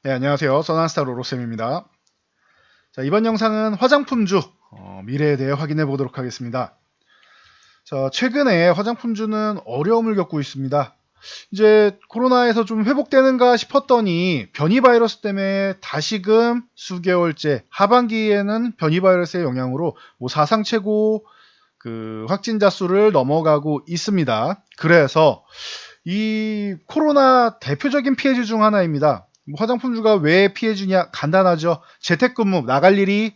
네, 안녕하세요. 써난스타 로로쌤입니다. 자, 이번 영상은 화장품주 미래에 대해 확인해 보도록 하겠습니다. 자, 최근에 화장품주는 어려움을 겪고 있습니다. 이제 코로나에서 좀 회복되는가 싶었더니 변이 바이러스 때문에 다시금 수개월째 하반기에는 변이 바이러스의 영향으로 사상 최고 확진자 수를 넘어가고 있습니다. 그래서 이 코로나 대표적인 피해주 중 하나입니다. 화장품주가 왜 피해주냐? 간단하죠. 재택근무, 나갈 일이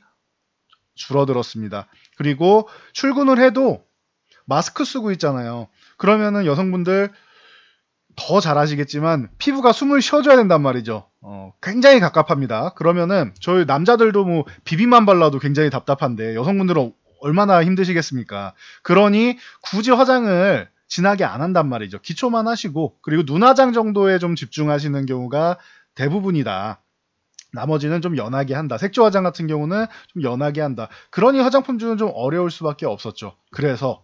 줄어들었습니다. 그리고 출근을 해도 마스크 쓰고 있잖아요. 그러면은 여성분들 더 잘 아시겠지만 피부가 숨을 쉬어줘야 된단 말이죠. 굉장히 갑갑합니다. 그러면은 저희 남자들도 비비만 발라도 굉장히 답답한데 여성분들은 얼마나 힘드시겠습니까? 그러니 굳이 화장을 진하게 안 한단 말이죠. 기초만 하시고 그리고 눈화장 정도에 좀 집중하시는 경우가 대부분이다. 나머지는 좀 연하게 한다. 색조 화장 같은 경우는 좀 연하게 한다. 그러니 화장품주는 좀 어려울 수밖에 없었죠. 그래서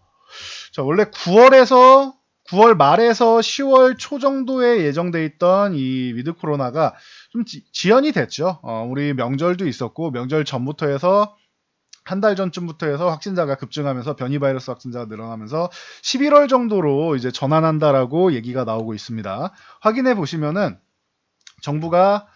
자, 원래 9월 말에서 10월 초 정도에 예정돼 있던 이 위드 코로나가 좀 지연이 됐죠. 우리 명절도 있었고 명절 전부터 해서 한 달 전쯤부터 해서 확진자가 급증하면서 변이 바이러스 확진자가 늘어나면서 11월 정도로 이제 전환한다라고 얘기가 나오고 있습니다. 확인해 보시면은 정부가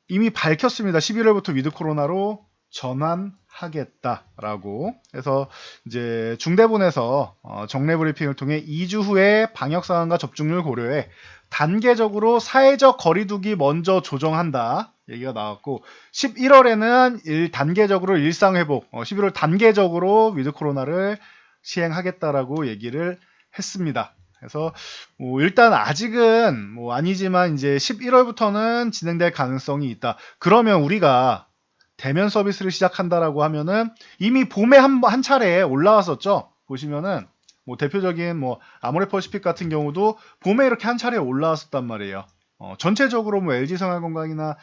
이미 밝혔습니다. 11월부터 위드 코로나로 전환하겠다라고 해서 이제 중대본에서 정례 브리핑을 통해 2주 후에 방역 상황과 접종률 고려해 단계적으로 사회적 거리두기 먼저 조정한다 얘기가 나왔고 11월에는 단계적으로 일상 회복, 11월 단계적으로 위드 코로나를 시행하겠다라고 얘기를 했습니다. 그래서 일단 아직은 아니지만 이제 11월부터는 진행될 가능성이 있다. 그러면 우리가 대면 서비스를 시작한다라고 하면은 이미 봄에 한 차례 올라왔었죠. 보시면은 대표적인 아모레퍼시픽 같은 경우도 봄에 이렇게 한 차례 올라왔었단 말이에요. 전체적으로 LG생활건강이나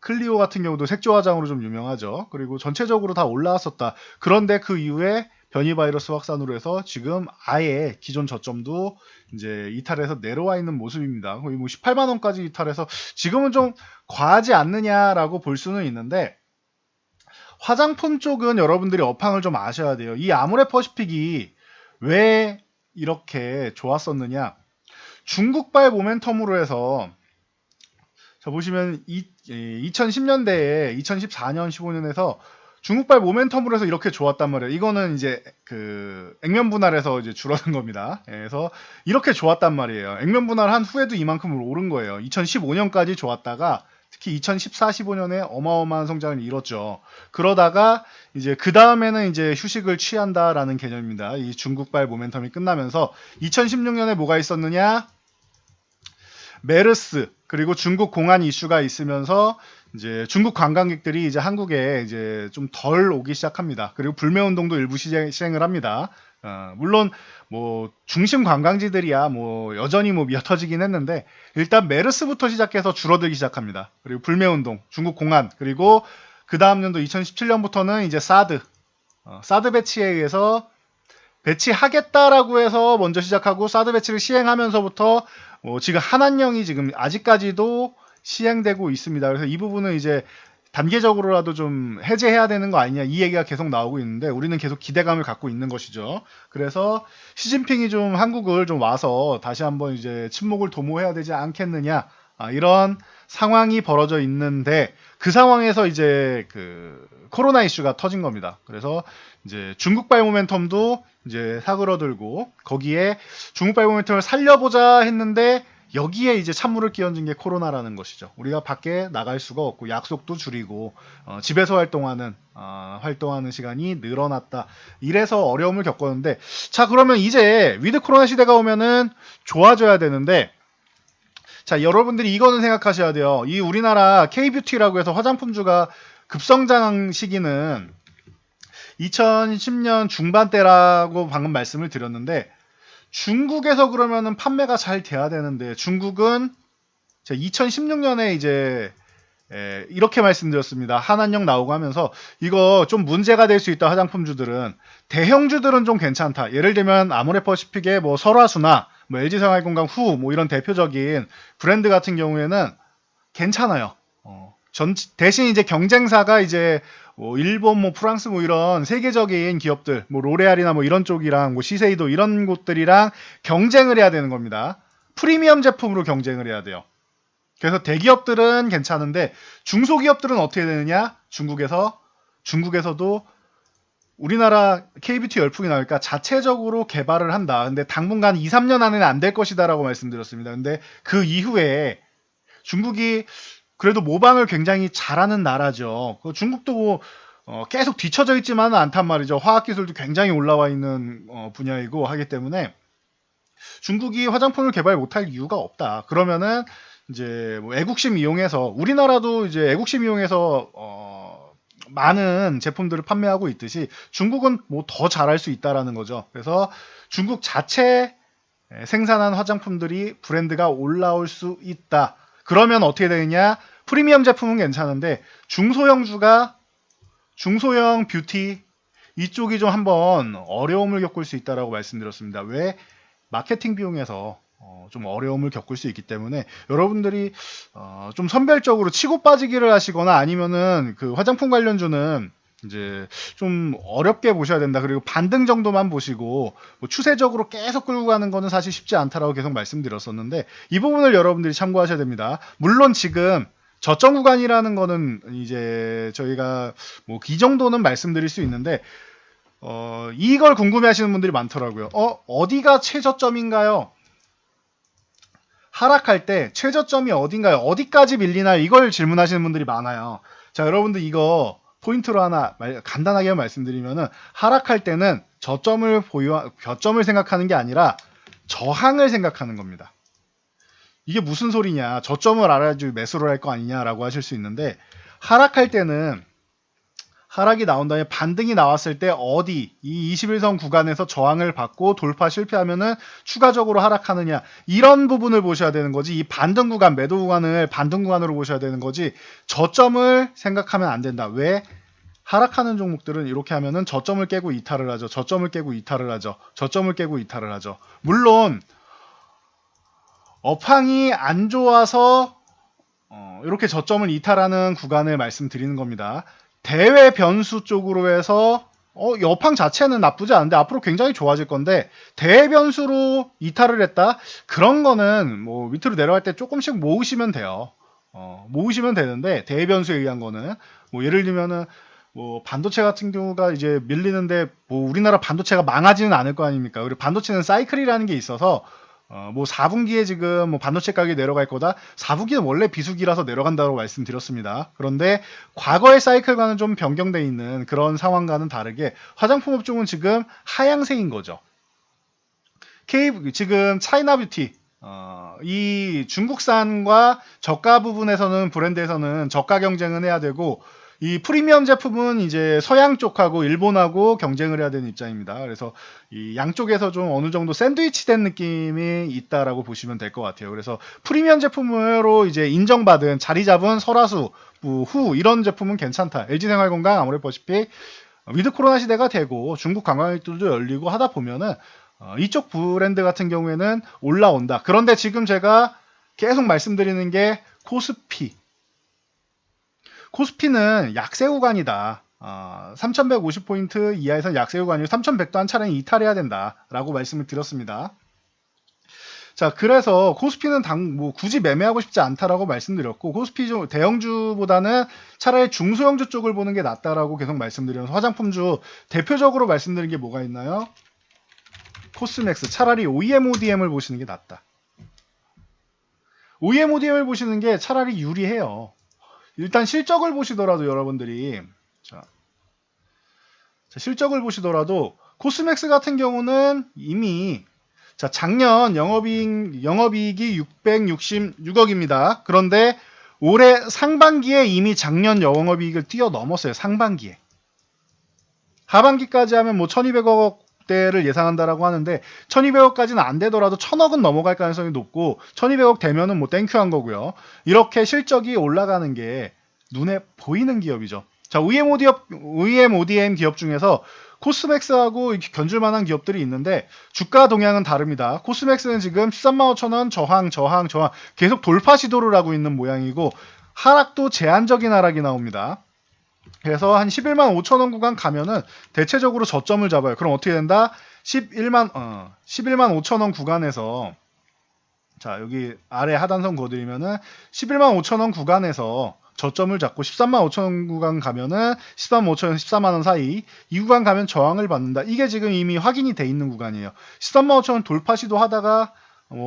클리오 같은 경우도 색조 화장으로 좀 유명하죠. 그리고 전체적으로 다 올라왔었다. 그런데 그 이후에 변이 바이러스 확산으로 해서 지금 아예 기존 저점도 이제 이탈해서 내려와 있는 모습입니다. 거의 18만 원까지 이탈해서 지금은 좀 과하지 않느냐라고 볼 수는 있는데 화장품 쪽은 여러분들이 업황을 좀 아셔야 돼요. 이 아모레퍼시픽이 왜 이렇게 좋았었느냐? 중국발 모멘텀으로 해서 자 보시면 2010년대에 2014년 15년에서 중국발 모멘텀으로 해서 이렇게 좋았단 말이에요. 이거는 이제 액면 분할에서 이제 줄어든 겁니다. 그래서 이렇게 좋았단 말이에요. 액면 분할한 후에도 이만큼 오른 거예요. 2015년까지 좋았다가 특히 2014, 15년에 어마어마한 성장을 이뤘죠. 그러다가 이제 그 다음에는 이제 휴식을 취한다라는 개념입니다. 이 중국발 모멘텀이 끝나면서 2016년에 뭐가 있었느냐? 메르스 그리고 중국 공안 이슈가 있으면서 이제 중국 관광객들이 이제 한국에 이제 좀 덜 오기 시작합니다. 그리고 불매 운동도 일부 시행을 합니다. 물론 중심 관광지들이야 여전히 미어터지긴 했는데 일단 메르스부터 시작해서 줄어들기 시작합니다. 그리고 불매 운동, 중국 공안 그리고 그 다음 년도 2017년부터는 이제 사드 배치에 의해서 배치하겠다라고 해서 먼저 시작하고 사드 배치를 시행하면서부터 지금 한한령이 지금 아직까지도 시행되고 있습니다. 그래서 이 부분은 이제 단계적으로라도 좀 해제해야 되는 거 아니냐 이 얘기가 계속 나오고 있는데 우리는 계속 기대감을 갖고 있는 것이죠. 그래서 시진핑이 좀 한국을 좀 와서 다시 한번 이제 친목을 도모해야 되지 않겠느냐 이런 상황이 벌어져 있는데 그 상황에서 이제 코로나 이슈가 터진 겁니다. 그래서 이제 중국발 모멘텀도 이제 사그러들고 거기에 중국발 모멘텀을 살려보자 했는데 여기에 이제 찬물을 끼얹은 게 코로나라는 것이죠. 우리가 밖에 나갈 수가 없고 약속도 줄이고 집에서 활동하는 시간이 늘어났다. 이래서 어려움을 겪었는데 자 그러면 이제 위드 코로나 시대가 오면은 좋아져야 되는데 자 여러분들이 이거는 생각하셔야 돼요. 이 우리나라 K뷰티라고 해서 화장품주가 급성장 시기는 2010년 중반대라고 방금 말씀을 드렸는데 중국에서 그러면은 판매가 잘 돼야 되는데 중국은 2016년에 이제 이렇게 말씀드렸습니다. 한한령 나오고 하면서 이거 좀 문제가 될 수 있다. 화장품주들은 대형주들은 좀 괜찮다. 예를 들면 아모레퍼시픽의 설화수나 LG생활건강 후 이런 대표적인 브랜드 같은 경우에는 괜찮아요. 대신 이제 경쟁사가 이제 뭐 일본, 뭐 프랑스, 뭐 이런 세계적인 기업들, 뭐 로레알이나 뭐 이런 쪽이랑 뭐 시세이도 이런 곳들이랑 경쟁을 해야 되는 겁니다. 프리미엄 제품으로 경쟁을 해야 돼요. 그래서 대기업들은 괜찮은데 중소기업들은 어떻게 되느냐? 중국에서도 우리나라 KBT 열풍이 나니까 자체적으로 개발을 한다. 근데 당분간 2, 3년 안에는 안 될 것이다라고 말씀드렸습니다. 근데 그 이후에 중국이 그래도 모방을 굉장히 잘하는 나라죠. 중국도 뭐 계속 뒤처져 있지만은 않단 말이죠. 화학기술도 굉장히 올라와 있는 분야이고 하기 때문에 중국이 화장품을 개발 못할 이유가 없다. 그러면은 이제 뭐 애국심 이용해서 우리나라도 이제 애국심 이용해서 많은 제품들을 판매하고 있듯이 중국은 뭐 더 잘할 수 있다라는 거죠. 그래서 중국 자체 생산한 화장품들이 브랜드가 올라올 수 있다. 그러면 어떻게 되느냐? 프리미엄 제품은 괜찮은데 중소형 뷰티 이쪽이 좀 한번 어려움을 겪을 수 있다라고 말씀드렸습니다. 왜? 마케팅 비용에서 좀 어려움을 겪을 수 있기 때문에 여러분들이 좀 선별적으로 치고 빠지기를 하시거나 아니면은 그 화장품 관련주는 이제 좀 어렵게 보셔야 된다. 그리고 반등 정도만 보시고 뭐 추세적으로 계속 끌고 가는 거는 사실 쉽지 않다라고 계속 말씀드렸었는데 이 부분을 여러분들이 참고하셔야 됩니다. 물론 지금 저점 구간이라는 거는 이제 저희가 뭐 이 정도는 말씀드릴 수 있는데 이걸 궁금해하시는 분들이 많더라고요. 어디가 최저점인가요? 하락할 때 최저점이 어딘가요? 어디까지 밀리나 이걸 질문하시는 분들이 많아요. 자, 여러분들 이거 포인트로 하나 간단하게 말씀드리면은 하락할 때는 저점을 생각하는 게 아니라 저항을 생각하는 겁니다. 이게 무슨 소리냐? 저점을 알아야지 매수를 할 거 아니냐라고 하실 수 있는데 하락할 때는 하락이 나온 다음에 반등이 나왔을 때 어디 이 21선 구간에서 저항을 받고 돌파 실패하면은 추가적으로 하락하느냐 이런 부분을 보셔야 되는 거지 이 반등 구간 매도 구간을 반등 구간으로 보셔야 되는 거지 저점을 생각하면 안 된다. 왜? 하락하는 종목들은 이렇게 하면은 저점을 깨고 이탈을 하죠. 저점을 깨고 이탈을 하죠. 저점을 깨고 이탈을 하죠. 물론 업황이 안 좋아서 이렇게 저점을 이탈하는 구간을 말씀드리는 겁니다. 대외 변수 쪽으로 해서 업황 자체는 나쁘지 않은데 앞으로 굉장히 좋아질 건데 대외 변수로 이탈을 했다? 그런 거는 뭐 밑으로 내려갈 때 조금씩 모으시면 돼요. 모으시면 되는데 대외 변수에 의한 거는 뭐 예를 들면은 뭐 반도체 같은 경우가 이제 밀리는데 뭐 우리나라 반도체가 망하지는 않을 거 아닙니까? 그리고 반도체는 사이클이라는 게 있어서 뭐 4분기에 지금 뭐 반도체 가격이 내려갈 거다. 4분기는 원래 비수기라서 내려간다고 말씀드렸습니다. 그런데 과거의 사이클과는 좀 변경되어 있는 그런 상황과는 다르게 화장품 업종은 지금 하향세인 거죠. 지금 차이나 뷰티 이 중국산과 저가 부분에서는 브랜드에서는 저가 경쟁은 해야 되고 이 프리미엄 제품은 이제 서양 쪽하고 일본하고 경쟁을 해야 되는 입장입니다. 그래서 이 양쪽에서 좀 어느 정도 샌드위치 된 느낌이 있다라고 보시면 될 것 같아요. 그래서 프리미엄 제품으로 이제 인정받은 자리 잡은 설화수, 후 이런 제품은 괜찮다. LG생활건강 아무래도 보시피 위드 코로나 시대가 되고 중국 관광객들도 열리고 하다 보면은 이쪽 브랜드 같은 경우에는 올라온다. 그런데 지금 제가 계속 말씀드리는 게 코스피는 약세 구간이다. 3150포인트 이하에서 약세 구간이고 3100도 한 차례는 이탈해야 된다라고 말씀을 드렸습니다. 자, 그래서 코스피는 뭐 굳이 매매하고 싶지 않다라고 말씀드렸고 코스피 대형주보다는 차라리 중소형주 쪽을 보는 게 낫다라고 계속 말씀드리면서 화장품주 대표적으로 말씀드린 게 뭐가 있나요? 코스맥스 차라리 OEM, ODM을 보시는 게 낫다. OEM, ODM을 보시는 게 차라리 유리해요. 일단 실적을 보시더라도 여러분들이 실적을 보시더라도 코스맥스 같은 경우는 이미 작년 영업이익이 666억입니다. 그런데 올해 상반기에 이미 작년 영업이익을 뛰어넘었어요. 상반기에. 하반기까지 하면 뭐 1200억대를 예상한다라고 하는데 1200억까지는 안 되더라도 1000억은 넘어갈 가능성이 높고 1200억 되면은 뭐 땡큐한 거고요. 이렇게 실적이 올라가는 게 눈에 보이는 기업이죠. 자, OEM, ODM 기업 중에서 코스맥스하고 이렇게 견줄 만한 기업들이 있는데 주가 동향은 다릅니다. 코스맥스는 지금 135,000원 저항 계속 돌파 시도를 하고 있는 모양이고 하락도 제한적인 하락이 나옵니다. 그래서 한 11만 5천원 구간 가면은 대체적으로 저점을 잡아요. 그럼 어떻게 된다? 11만 5천원 구간에서 자 여기 아래 하단선 그어드리면은 11만 5천원 구간에서 저점을 잡고 13만 5천원 구간 가면은 13만 5천원 14만원 사이 이 구간 가면 저항을 받는다. 이게 지금 이미 확인이 돼 있는 구간이에요. 13만 5천원 돌파 시도하다가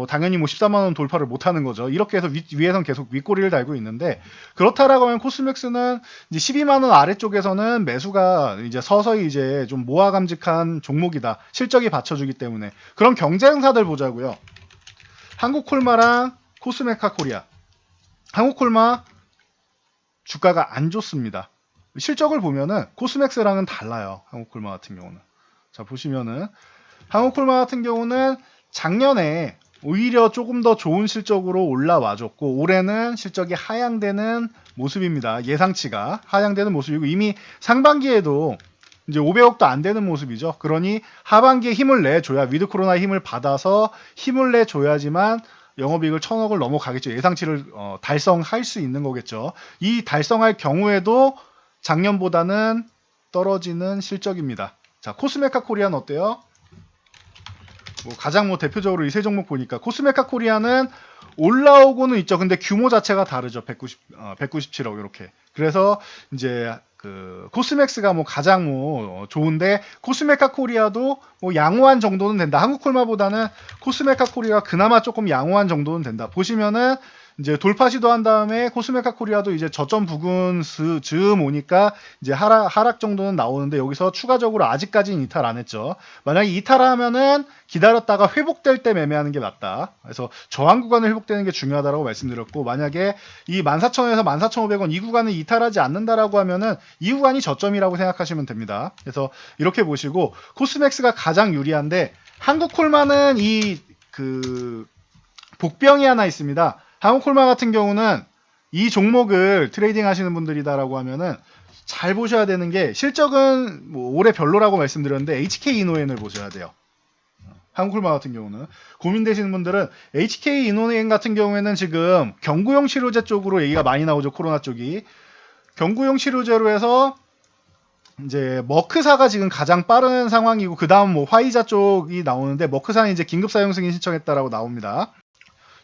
당연히 14만원 돌파를 못하는 거죠. 이렇게 해서 위에선 계속 윗꼬리를 달고 있는데 그렇다라고 하면 코스맥스는 이제 12만원 아래쪽에서는 매수가 이제 서서히 이제 좀 모아감직한 종목이다. 실적이 받쳐주기 때문에. 그럼 경쟁사들 보자고요. 한국콜마랑 코스메카코리아. 한국콜마 주가가 안 좋습니다. 실적을 보면은 코스맥스랑은 달라요. 한국콜마 같은 경우는. 자 보시면은 한국콜마 같은 경우는 작년에 오히려 조금 더 좋은 실적으로 올라와줬고 올해는 실적이 하향되는 모습입니다. 예상치가 하향되는 모습이고 이미 상반기에도 이제 500억도 안 되는 모습이죠. 그러니 하반기에 힘을 내줘야 위드 코로나의 힘을 받아서 힘을 내줘야지만 영업이익을 1,000억을 넘어가겠죠. 예상치를 달성할 수 있는 거겠죠. 이 달성할 경우에도 작년보다는 떨어지는 실적입니다. 자 코스메카 코리아는 어때요? 가장 대표적으로 이 세 종목 보니까 코스메카 코리아는 올라오고는 있죠. 근데 규모 자체가 다르죠. 197억 이렇게. 그래서 이제 그 코스맥스가 가장 좋은데 코스메카 코리아도 양호한 정도는 된다. 한국콜마보다는 코스메카 코리아가 그나마 조금 양호한 정도는 된다. 보시면은 이제 돌파 시도한 다음에 코스메카 코리아도 이제 저점 부근 즈음 오니까 이제 하락 정도는 나오는데 여기서 추가적으로 아직까지는 이탈 안 했죠. 만약에 이탈하면은 기다렸다가 회복될 때 매매하는 게 낫다. 그래서 저항 구간을 회복되는 게 중요하다라고 말씀드렸고 만약에 이 14,000원에서 14,500원 이 구간을 이탈하지 않는다라고 하면은 이 구간이 저점이라고 생각하시면 됩니다. 그래서 이렇게 보시고 코스맥스가 가장 유리한데 한국콜마는 이 복병이 하나 있습니다. 한국콜마 같은 경우는 이 종목을 트레이딩 하시는 분들이다라고 하면은 잘 보셔야 되는 게 실적은 올해 별로라고 말씀드렸는데 HK 이노엔을 보셔야 돼요. 한국콜마 같은 경우는 고민되시는 분들은 HK 이노엔 같은 경우에는 지금 경구용 치료제 쪽으로 얘기가 많이 나오죠. 코로나 쪽이 경구용 치료제로 해서 이제 머크사가 지금 가장 빠른 상황이고 그 다음 화이자 쪽이 나오는데 머크사는 이제 긴급 사용 승인 신청했다라고 나옵니다.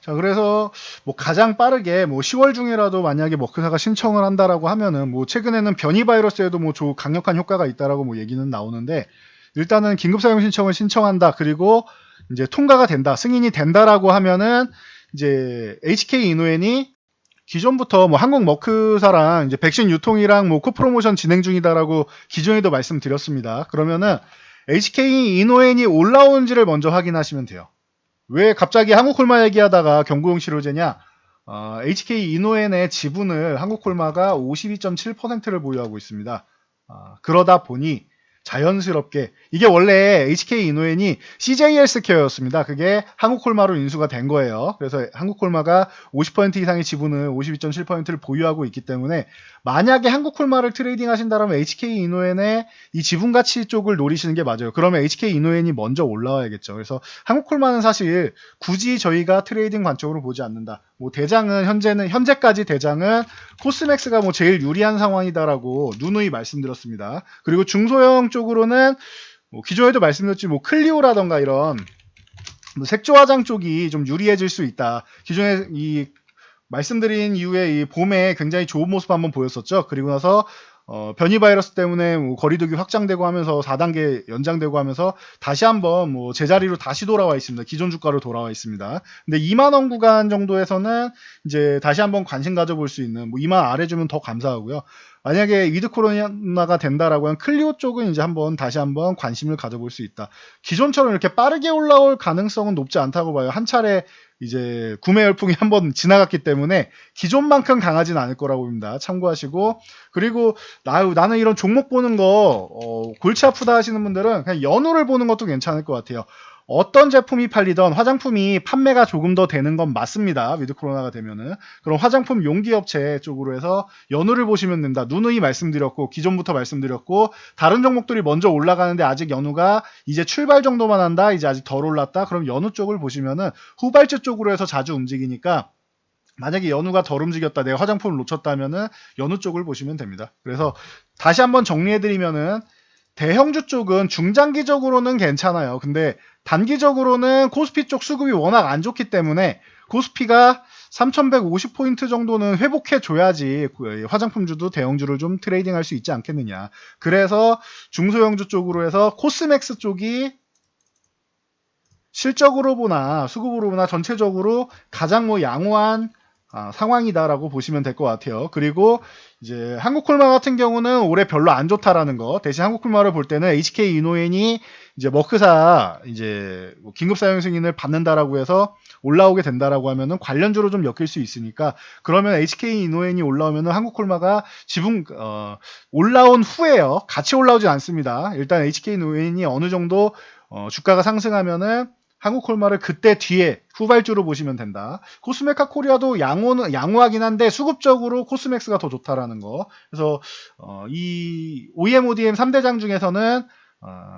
자, 그래서 가장 빠르게 10월 중이라도 만약에 머크사가 신청을 한다라고 하면은 최근에는 변이 바이러스에도 강력한 효과가 있다라고 얘기는 나오는데 일단은 긴급 사용 신청을 신청한다. 그리고 이제 통과가 된다. 승인이 된다라고 하면은 이제 HK 이노엔이 기존부터 한국 머크사랑 이제 백신 유통이랑 코프로모션 진행 중이다라고 기존에도 말씀드렸습니다. 그러면은 HK 이노엔이 올라온지를 먼저 확인하시면 돼요. 왜 갑자기 한국콜마 얘기하다가 경구용 치료제냐? HK 이노엔의 지분을 한국콜마가 52.7%를 보유하고 있습니다. 그러다 보니 자연스럽게 이게 원래 HK 이노엔이 CJ 헬스케어였습니다. 그게 한국콜마로 인수가 된 거예요. 그래서 한국콜마가 50% 이상의 지분을 52.7%를 보유하고 있기 때문에 만약에 한국콜마를 트레이딩 하신다면 HK 이노엔의 이 지분 가치 쪽을 노리시는 게 맞아요. 그러면 HK 이노엔이 먼저 올라와야겠죠. 그래서 한국콜마는 사실 굳이 저희가 트레이딩 관점으로 보지 않는다. 대장은 현재까지 대장은 코스맥스가 제일 유리한 상황이다라고 누누이 말씀드렸습니다. 그리고 중소형 쪽으로는 기존에도 말씀드렸지 클리오라던가 이런 색조 화장 쪽이 좀 유리해질 수 있다. 기존에 이 말씀드린 이후에 이 봄에 굉장히 좋은 모습 한번 보였었죠. 그리고 나서 변이 바이러스 때문에 거리두기 확장되고 하면서 4단계 연장되고 하면서 다시 한번 제자리로 다시 돌아와 있습니다. 기존 주가로 돌아와 있습니다. 근데 2만원 구간 정도에서는 이제 다시 한번 관심 가져볼 수 있는 2만 아래 주면 더 감사하고요. 만약에 위드 코로나가 된다라고 하면 클리오 쪽은 이제 다시 한번 관심을 가져볼 수 있다. 기존처럼 이렇게 빠르게 올라올 가능성은 높지 않다고 봐요. 한 차례 이제 구매 열풍이 한번 지나갔기 때문에 기존만큼 강하진 않을 거라고 봅니다. 참고하시고 그리고 나는 이런 종목 보는 거 골치 아프다 하시는 분들은 그냥 연후를 보는 것도 괜찮을 것 같아요. 어떤 제품이 팔리던 화장품이 판매가 조금 더 되는 건 맞습니다. 위드 코로나가 되면은. 그럼 화장품 용기 업체 쪽으로 해서 연우를 보시면 된다. 누누이 말씀드렸고 기존부터 말씀드렸고 다른 종목들이 먼저 올라가는데 아직 연우가 이제 출발 정도만 한다. 이제 아직 덜 올랐다. 그럼 연우 쪽을 보시면은 후발주 쪽으로 해서 자주 움직이니까 만약에 연우가 덜 움직였다, 내가 화장품을 놓쳤다면은 연우 쪽을 보시면 됩니다. 그래서 다시 한번 정리해드리면은 대형주 쪽은 중장기적으로는 괜찮아요. 근데 단기적으로는 코스피 쪽 수급이 워낙 안 좋기 때문에 코스피가 3150포인트 정도는 회복해줘야지 화장품주도 대형주를 좀 트레이딩할 수 있지 않겠느냐. 그래서 중소형주 쪽으로 해서 코스맥스 쪽이 실적으로 보나 수급으로 보나 전체적으로 가장 양호한 상황이다라고 보시면 될 것 같아요. 그리고 이제 한국콜마 같은 경우는 올해 별로 안 좋다라는 거. 대신 한국콜마를 볼 때는 HK 이노엔이 이제 머크사 이제 긴급 사용 승인을 받는다라고 해서 올라오게 된다라고 하면은 관련주로 좀 엮일 수 있으니까, 그러면 HK 이노엔이 올라오면은 한국콜마가 지분 올라온 후에요. 같이 올라오진 않습니다. 일단 HK 이노엔이 어느 정도 주가가 상승하면은 한국콜마를 그때 뒤에 후발주로 보시면 된다. 코스메카 코리아도 양호하긴 한데 수급적으로 코스맥스가 더 좋다라는 거. 그래서 이 OEM, ODM 3대장 중에서는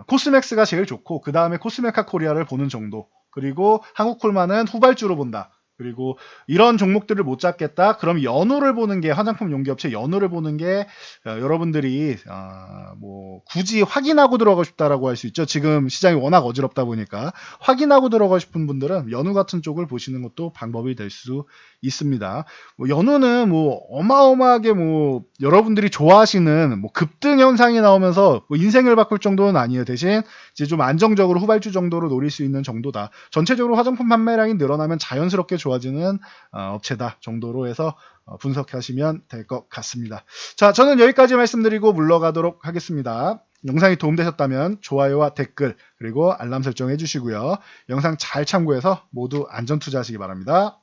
코스맥스가 제일 좋고 그 다음에 코스메카 코리아를 보는 정도. 그리고 한국콜마는 후발주로 본다. 그리고 이런 종목들을 못 잡겠다. 그럼 연우를 보는 게, 화장품 용기업체 연우를 보는 게 여러분들이 뭐 굳이 확인하고 들어가고 싶다라고 할 수 있죠. 지금 시장이 워낙 어지럽다 보니까 확인하고 들어가고 싶은 분들은 연우 같은 쪽을 보시는 것도 방법이 될 수 있습니다. 뭐 연우는 뭐 어마어마하게 뭐 여러분들이 좋아하시는 뭐 급등 현상이 나오면서 뭐 인생을 바꿀 정도는 아니에요. 대신 이제 좀 안정적으로 후발주 정도로 노릴 수 있는 정도다. 전체적으로 화장품 판매량이 늘어나면 자연스럽게 좋아지는 업체다 정도로 해서 분석하시면 될 것 같습니다. 자, 저는 여기까지 말씀드리고 물러가도록 하겠습니다. 영상이 도움되셨다면 좋아요와 댓글 그리고 알람 설정 해주시고요. 영상 잘 참고해서 모두 안전투자하시기 바랍니다.